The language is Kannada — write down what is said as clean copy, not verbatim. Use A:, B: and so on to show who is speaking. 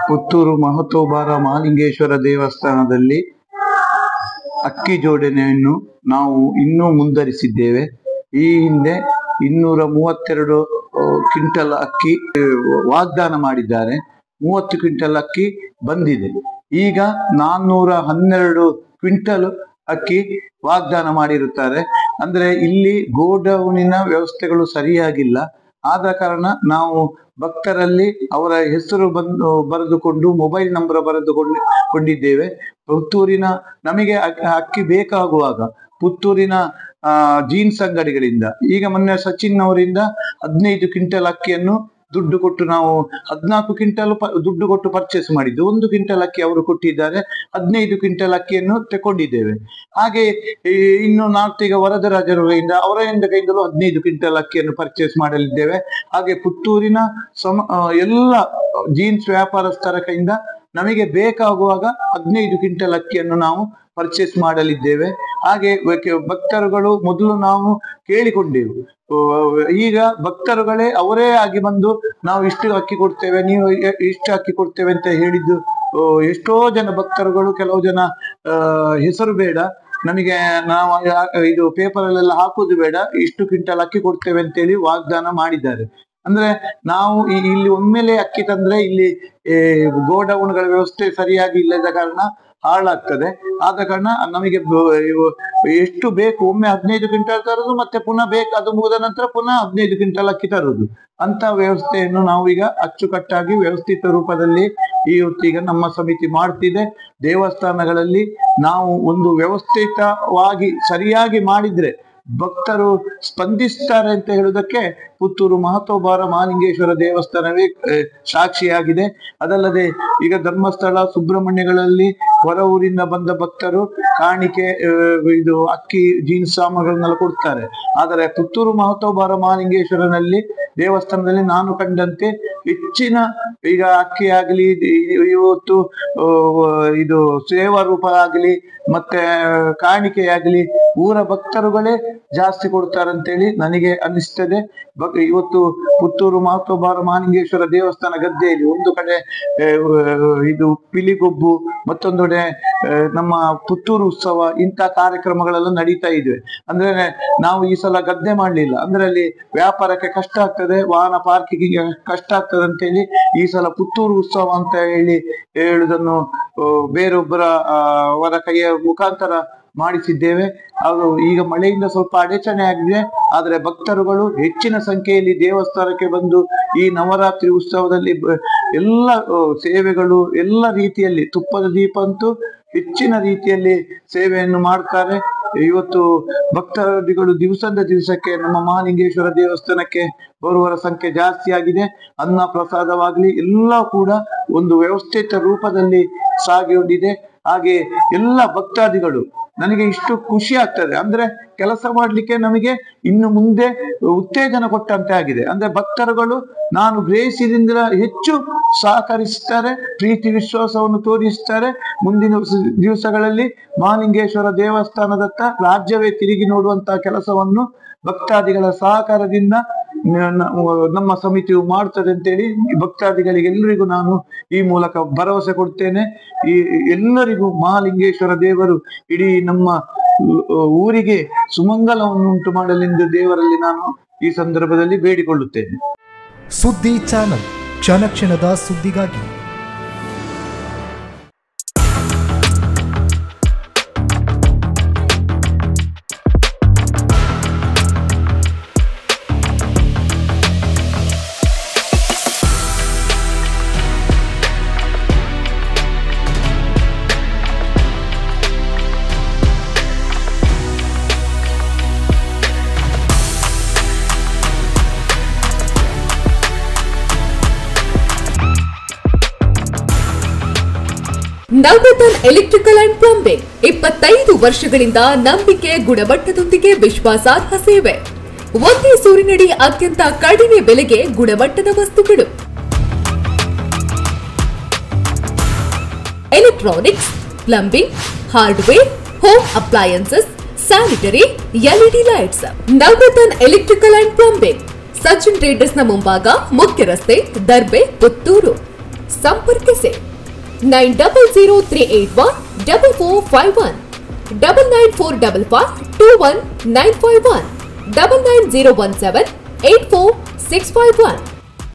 A: ಪುತ್ತೂರು ಮಹತೋಬಾರ ಮಹಾಲಿಂಗೇಶ್ವರ ದೇವಸ್ಥಾನದಲ್ಲಿ ಅಕ್ಕಿ ಜೋಡಣೆಯನ್ನು ನಾವು ಇನ್ನೂ ಮುಂದುವರಿಸಿದ್ದೇವೆ. ಈ ಹಿಂದೆ 232 ಕ್ವಿಂಟಲ್ ಅಕ್ಕಿ ವಾಗ್ದಾನ ಮಾಡಿದ್ದಾರೆ. 30 ಕ್ವಿಂಟಲ್ ಅಕ್ಕಿ ಬಂದಿದೆ. ಈಗ 412 ಕ್ವಿಂಟಲ್ ಅಕ್ಕಿ ವಾಗ್ದಾನ ಮಾಡಿರುತ್ತಾರೆ. ಅಂದ್ರೆ ಇಲ್ಲಿ ಗೋಡೌನಿನ ವ್ಯವಸ್ಥೆಗಳು ಸರಿಯಾಗಿಲ್ಲ. ಆದ ಕಾರಣ ನಾವು ಭಕ್ತರಲ್ಲಿ ಅವರ ಹೆಸರು ಬರೆದುಕೊಂಡು ಮೊಬೈಲ್ ನಂಬರ್ ಬರೆದುಕೊಂಡಿದ್ದೇವೆ. ಪುತ್ತೂರಿನ ನಮಗೆ ಅಕ್ಕಿ ಬೇಕಾಗುವಾಗ ಪುತ್ತೂರಿನ ಜೀನ್ಸ್ ಅಂಗಡಿಗಳಿಂದ ಈಗ ಮೊನ್ನೆ ಸಚಿನ್ ಅವರಿಂದ 15 ಕ್ವಿಂಟಲ್ ಅಕ್ಕಿಯನ್ನು ದುಡ್ಡು ಕೊಟ್ಟು ನಾವು 14 ಕ್ವಿಂಟಲ್ ದುಡ್ಡು ಕೊಟ್ಟು ಪರ್ಚೇಸ್ ಮಾಡಿದ್ದು. 1 ಕ್ವಿಂಟಲ್ ಅಕ್ಕಿ ಅವರು ಕೊಟ್ಟಿದ್ದಾರೆ. 15 ಕ್ವಿಂಟಲ್ ಅಕ್ಕಿಯನ್ನು ತಗೊಂಡಿದ್ದೇವೆ. ಹಾಗೆ ಇನ್ನು ಈಗ ವರದರಾಜರ ಕೈಯಿಂದಲೂ 15 ಕ್ವಿಂಟಲ್ ಅಕ್ಕಿಯನ್ನು ಪರ್ಚೇಸ್ ಮಾಡಲಿದ್ದೇವೆ. ಹಾಗೆ ಪುತ್ತೂರಿನ ಎಲ್ಲ ಜೀನ್ಸ್ ವ್ಯಾಪಾರಸ್ಥರ ಕೈಯಿಂದ ನಮಗೆ ಬೇಕಾಗುವಾಗ 15 ಕ್ವಿಂಟಲ್ ಅಕ್ಕಿಯನ್ನು ನಾವು ಪರ್ಚೇಸ್ ಮಾಡಲಿದ್ದೇವೆ. ಹಾಗೆ ಭಕ್ತರುಗಳು ಮೊದಲು ನಾವು ಕೇಳಿಕೊಂಡೆವು. ಈಗ ಭಕ್ತರುಗಳೇ ಅವರೇ ಆಗಿ ಬಂದು ನಾವು ಇಷ್ಟು ಅಕ್ಕಿ ಕೊಡ್ತೇವೆ, ನೀವು ಇಷ್ಟು ಅಕ್ಕಿ ಕೊಡ್ತೇವೆ ಅಂತ ಹೇಳಿದ್ದು. ಎಷ್ಟೋ ಜನ ಭಕ್ತರುಗಳು, ಕೆಲವು ಜನ ಹೆಸರು ಬೇಡ ನಮಗೆ, ನಾವು ಇದು ಪೇಪರಲ್ಲೆಲ್ಲ ಹಾಕುದು ಬೇಡ, ಇಷ್ಟು ಕ್ವಿಂಟಲ್ ಅಕ್ಕಿ ಕೊಡ್ತೇವೆ ಅಂತೇಳಿ ವಾಗ್ದಾನ ಮಾಡಿದ್ದಾರೆ. ಅಂದ್ರೆ ನಾವು ಇಲ್ಲಿ ಒಮ್ಮೆಲೆ ಅಕ್ಕಿ ತಂದ್ರೆ ಇಲ್ಲಿ ಗೋಡೌನ್ಗಳ ವ್ಯವಸ್ಥೆ ಸರಿಯಾಗಿ ಇಲ್ಲದ ಕಾರಣ ಹಾಳಾಗ್ತದೆ. ಆದ ಕಾರಣ ನಮಗೆ ಎಷ್ಟು ಬೇಕು ಒಮ್ಮೆ 15 ಕ್ವಿಂಟಲ್ ತರುದು, ಮತ್ತೆ ಪುನಃ ಬೇಕು ಅದು ಮುಗಿದ ನಂತರ ಪುನಃ 15 ಕ್ವಿಂಟಲ್ ಅಕ್ಕಿ ತರುದು. ಅಂತ ವ್ಯವಸ್ಥೆಯನ್ನು ನಾವು ಈಗ ಅಚ್ಚುಕಟ್ಟಾಗಿ ವ್ಯವಸ್ಥಿತ ರೂಪದಲ್ಲಿ ಈಗ ನಮ್ಮ ಸಮಿತಿ ಮಾಡ್ತಿದೆ. ದೇವಸ್ಥಾನಗಳಲ್ಲಿ ನಾವು ಒಂದು ವ್ಯವಸ್ಥಿತವಾಗಿ ಸರಿಯಾಗಿ ಮಾಡಿದ್ರೆ ಭಕ್ತರು ಸ್ಪಂದಿಸ್ತಾರೆ ಅಂತ ಹೇಳುವುದಕ್ಕೆ ಪುತ್ತೂರು ಮಹತೋಬಾರ ಮಹಾಲಿಂಗೇಶ್ವರ ದೇವಸ್ಥಾನವೇ ಸಾಕ್ಷಿಯಾಗಿದೆ. ಅದಲ್ಲದೆ ಈಗ ಧರ್ಮಸ್ಥಳ, ಸುಬ್ರಹ್ಮಣ್ಯಗಳಲ್ಲಿ ಹೊರ ಊರಿಂದ ಬಂದ ಭಕ್ತರು ಕಾಣಿಕೆ, ಇದು ಅಕ್ಕಿ, ಜೀನ್ಸ್ ಸಾಮಾನುಗಳನ್ನೆಲ್ಲ ಕೊಡ್ತಾರೆ. ಆದರೆ ಪುತ್ತೂರು ಮಹತೋಬಾರ ಮಹಾಲಿಂಗೇಶ್ವರನಲ್ಲಿ ದೇವಸ್ಥಾನದಲ್ಲಿ ನಾನು ಕಂಡಂತೆ ಹೆಚ್ಚಿನ ಈಗ ಅಕ್ಕಿ ಆಗಲಿ, ಇವತ್ತು ಇದು ಸೇವಾ ರೂಪ ಆಗಲಿ, ಮತ್ತೆ ಕಾಣಿಕೆಯಾಗಲಿ ಊರ ಭಕ್ತರುಗಳೇ ಜಾಸ್ತಿ ಕೊಡ್ತಾರಂತೇಳಿ ನನಗೆ ಅನಿಸ್ತದೆ. ಇವತ್ತು ಪುತ್ತೂರು ಮಹತೋಬಾರ ಮಹಾಲಿಂಗೇಶ್ವರ ದೇವಸ್ಥಾನ ಗದ್ದೆಯಲ್ಲಿ ಒಂದು ಕಡೆ ಇದು ಪಿಲಿಗೊಬ್ಬು, ಮತ್ತೊಂದೆಡೆ ನಮ್ಮ ಪುತ್ತೂರು ಉತ್ಸವ, ಇಂಥ ಕಾರ್ಯಕ್ರಮಗಳೆಲ್ಲ ನಡೀತಾ ಇದ್ವಿ. ಅಂದ್ರೆ ನಾವು ಈ ಸಲ ಗದ್ದೆ ಮಾಡ್ಲಿಲ್ಲ, ಅಂದ್ರೆ ಅಲ್ಲಿ ವ್ಯಾಪಾರಕ್ಕೆ ಕಷ್ಟ ಆಗ್ತದೆ, ವಾಹನ ಪಾರ್ಕಿಂಗ್ ಕಷ್ಟ ಆಗ್ತದೆ ಅಂತೇಳಿ ಈ ಸಲ ಪುತ್ತೂರು ಉತ್ಸವ ಅಂತ ಹೇಳುದನ್ನು ಬೇರೊಬ್ಬರ ಅವರ ಕೈಯ ಮುಖಾಂತರ ಮಾಡಿಸಿದ್ದೇವೆ. ಅದು ಈಗ ಮಳೆಯಿಂದ ಸ್ವಲ್ಪ ಅಡಚಣೆ ಆಗಿದೆ. ಆದರೆ ಭಕ್ತರುಗಳು ಹೆಚ್ಚಿನ ಸಂಖ್ಯೆಯಲ್ಲಿ ದೇವಸ್ಥಾನಕ್ಕೆ ಬಂದು ಈ ನವರಾತ್ರಿ ಉತ್ಸವದಲ್ಲಿ ಎಲ್ಲ ಸೇವೆಗಳು, ಎಲ್ಲ ರೀತಿಯಲ್ಲಿ, ತುಪ್ಪದ ದೀಪ ಅಂತೂ ಹೆಚ್ಚಿನ ರೀತಿಯಲ್ಲಿ ಸೇವೆಯನ್ನು ಮಾಡ್ತಾರೆ. ಇವತ್ತು ಭಕ್ತಾದಿಗಳು ದಿವಸದ ದಿವಸಕ್ಕೆ ನಮ್ಮ ಮಹಾಲಿಂಗೇಶ್ವರ ದೇವಸ್ಥಾನಕ್ಕೆ ಬರುವವರ ಸಂಖ್ಯೆ ಜಾಸ್ತಿ ಆಗಿದೆ. ಅನ್ನ ಪ್ರಸಾದವಾಗ್ಲಿ ಎಲ್ಲ ಕೂಡ ಒಂದು ವ್ಯವಸ್ಥಿತ ರೂಪದಲ್ಲಿ ಸಾಗಿಕೊಂಡಿದೆ. ಹಾಗೆ ಎಲ್ಲ ಭಕ್ತಾದಿಗಳು ನನಗೆ ಇಷ್ಟು ಖುಷಿ ಆಗ್ತದೆ. ಅಂದ್ರೆ ಕೆಲಸ ಮಾಡ್ಲಿಕ್ಕೆ ನಮಗೆ ಇನ್ನು ಮುಂದೆ ಉತ್ತೇಜನ ಕೊಟ್ಟಂತೆ ಆಗಿದೆ. ಅಂದ್ರೆ ಭಕ್ತರುಗಳು ನಾನು ಗ್ರಹಿಸಿದಿಂದ ಹೆಚ್ಚು ಸಹಕರಿಸ್ತಾರೆ, ಪ್ರೀತಿ ವಿಶ್ವಾಸವನ್ನು ತೋರಿಸ್ತಾರೆ. ಮುಂದಿನ ದಿವಸಗಳಲ್ಲಿ ಮಹಾಲಿಂಗೇಶ್ವರ ದೇವಸ್ಥಾನದತ್ತ ರಾಜ್ಯವೇ ತಿರುಗಿ ನೋಡುವಂತಹ ಕೆಲಸವನ್ನು ಭಕ್ತಾದಿಗಳ ಸಹಕಾರದಿಂದ ನಮ್ಮ ಸಮಿತಿಯು ಮಾಡ್ತದೆ ಅಂತೇಳಿ ಭಕ್ತಾದಿಗಳಿಗೆ ಎಲ್ಲರಿಗೂ ನಾನು ಈ ಮೂಲಕ ಭರವಸೆ ಕೊಡ್ತೇನೆ. ಈ ಎಲ್ಲರಿಗೂ ಮಹಾಲಿಂಗೇಶ್ವರ ದೇವರು ಇಡೀ ನಮ್ಮ ಊರಿಗೆ ಸುಮಂಗಲವನ್ನು ಉಂಟು ಮಾಡಲೆಂದು ದೇವರಲ್ಲಿ ನಾನು ಈ ಸಂದರ್ಭದಲ್ಲಿ ಬೇಡಿಕೊಳ್ಳುತ್ತೇನೆ.
B: ಸುದ್ದಿ ಚಾನಲ್, ಕ್ಷಣ ಕ್ಷಣದ ಸುದ್ದಿಗಾಗಿ.
C: ನವರತ್ನ ಎಲೆಕ್ಟ್ರಿಕಲ್ ಅಂಡ್ ಪ್ಲಂಬಿಂಗ್ 25 ವರ್ಷಗಳಿಂದ ನಂಬಿಕೆ, ಗುಣಮಟ್ಟದೊಂದಿಗೆ ವಿಶ್ವಾಸಾರ್ಹ ಸೇವೆ. ಒಂದೇ ಸೂರಿನಡಿ ಅತ್ಯಂತ ಕಡಿಮೆ ಬೆಲೆಗೆ ಗುಣಮಟ್ಟದ ವಸ್ತುಗಳು. Electronics, plumbing, hardware, home appliances, sanitary, LED lights. Navaratna electrical and plumbing, Sachin traders ನ ಮುಂಭಾಗ, ಮುಖ್ಯ ರಸ್ತೆ, ದರ್ಬೆ, ಪುತ್ತೂರು. ಸಂಪರ್ಕಿಸಿ 9003814451 9945521951 990178461